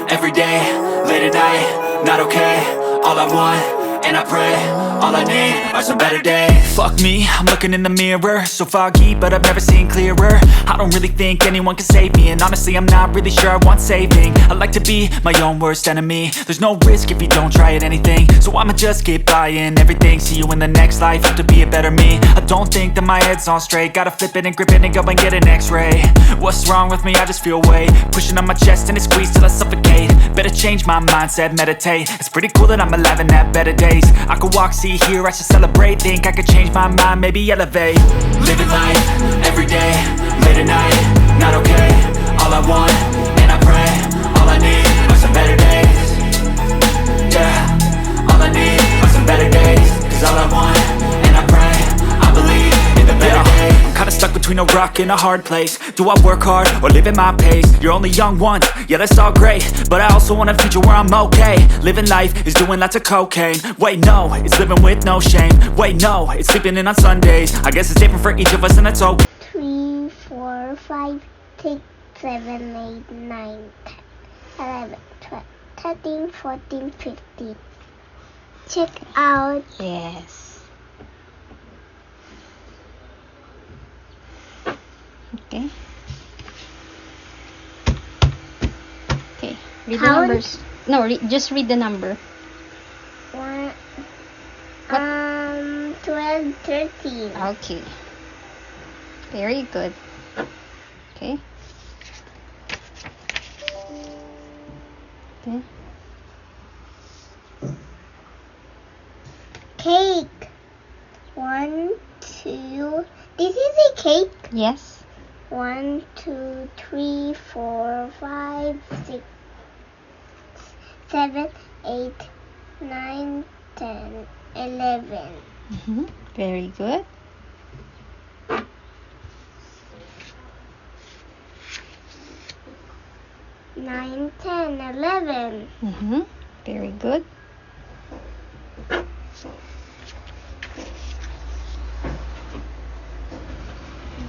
every day, late at night, not okay. All I want, and I pray, all I need are some better days. Fuck me, I'm looking in the mirror, so foggy, but I've never seen clearer. I don't really think anyone can save me, and honestly I'm not really sure I want saving. I like to be my own worst enemy. There's no risk if you don't try at anything, so I'ma just keep buying everything. See you in the next life, have to be a better me. I don't think that my head's on straight, gotta flip it and grip it and go and get an x-ray. What's wrong with me? I just feel weight pushing on my chest and it squeezes till I suffocate. Better change my mindset, meditate. It's pretty cool that I'm alive and have better days. I could walk, see, hear, I should celebrate. Think I could change my mind, maybe elevate. Living life, every day, late at night, not okay. All I want, and I pray, all I need are some better days. Yeah, all I need are some better days. Cause all I want, and I pray, I believe in the better days. I'm kinda stuck between a rock and a hard place. Do I work hard or live at my pace? You're only young once, yeah that's all great, but I also want a future where I'm okay. Living life is doing lots of cocaine. Wait no, it's living with no shame. Wait no, it's sleeping in on Sundays. I guess it's different for each of us and that's okay. 3, 4, 5, 6, 7, 8, 9, 10, 11, 12, 13, 14, 15. Check out. Yes. Okay. Okay. Read the Count. numbers. No, just read the number. 1, What? 12, 13. Okay. Very good. Okay. Okay. Cake. 1, 2. This is a cake. Yes. 1, 2, 3, 4, 5, 6, 7, 8, 9, 10, 11. Very good. 9, 10, 11. Very good.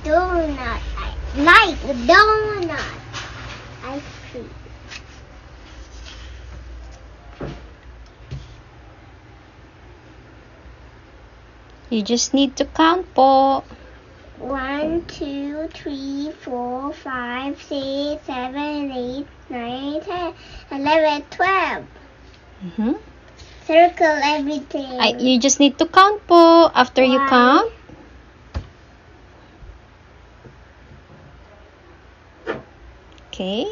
Donut. I like donut. Ice cream. You just need to count po. 1, 2, 3, 4, 5, 6, 7, 8, 9, 10, 11, 12. Circle everything. You just need to count po. After you One. count. Okay.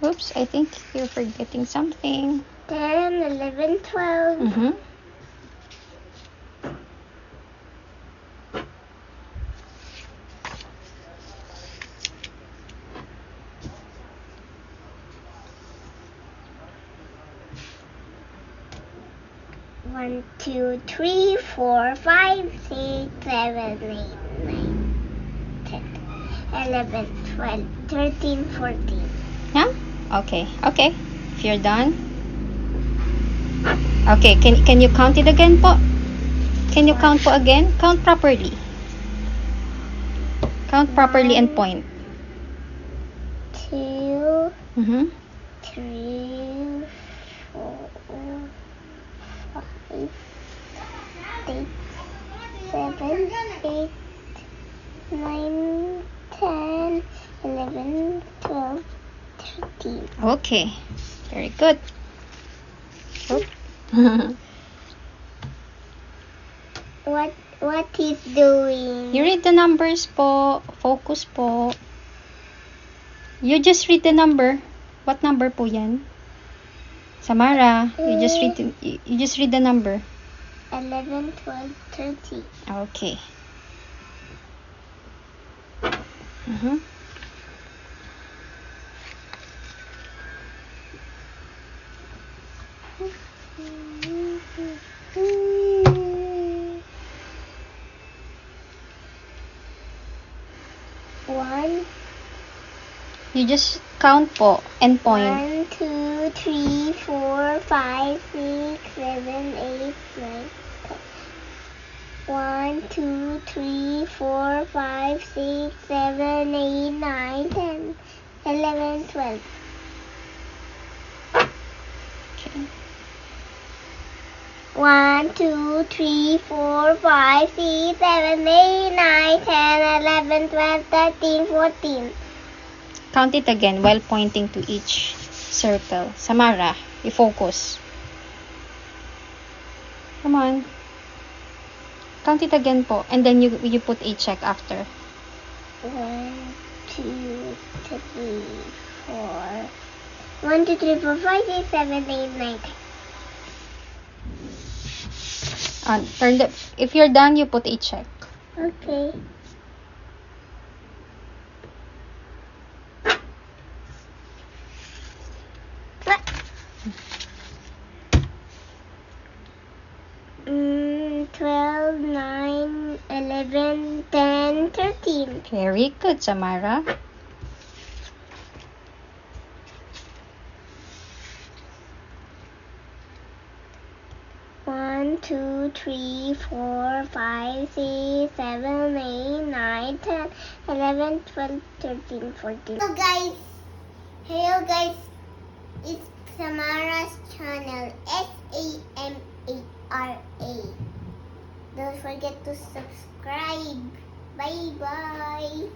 Oops, I think you're forgetting something. 10, 11, 12. 1, 2, 3, 4, 5, 6, 7, 8, 9, 10, 11, 12, 13, 14. Yeah? Okay. Okay. If you're done. Okay, can you count it again po? Can you count po again? Count properly. Count properly and point. 2, Mm-hmm. 3, 4, 5, 6, 7, 8, 9, 10, 11, 12, 13. Okay. Very good. Oh. What he's doing? You read the numbers po. Focus po. You just read the number. What number po yan? Samara, you just read the number. 11, 12, 13. Okay. Mm-hmm. One. You just count po and point. 1, 2, 3, 4, 5, 6, 7, 8, 9, 10. 1, 2, 3, 4, 5, 6, 7, 8, 9, 10, 11, 12. 1, 2, 3, 4, 5, 6, 7, 8, 9, 10, 11, 12, 13, 14. Count it again while pointing to each circle. Samara, you focus. Come on. Count it again po. And then you put a check after. 1, 2, 3, 4. 1, 2, 3, 4, 5, 6, 7, 8, 9, 10. If you're done, you put a check. Okay. Mm, 12, 9, 11, 10, 13. Very good, Samara. One, 2, 3, 4, 5, 6, 7, 8, 9, 10, 11, 12, 13, 14. Hello guys, it's Samara's channel, Samara. Don't forget to subscribe. Bye bye.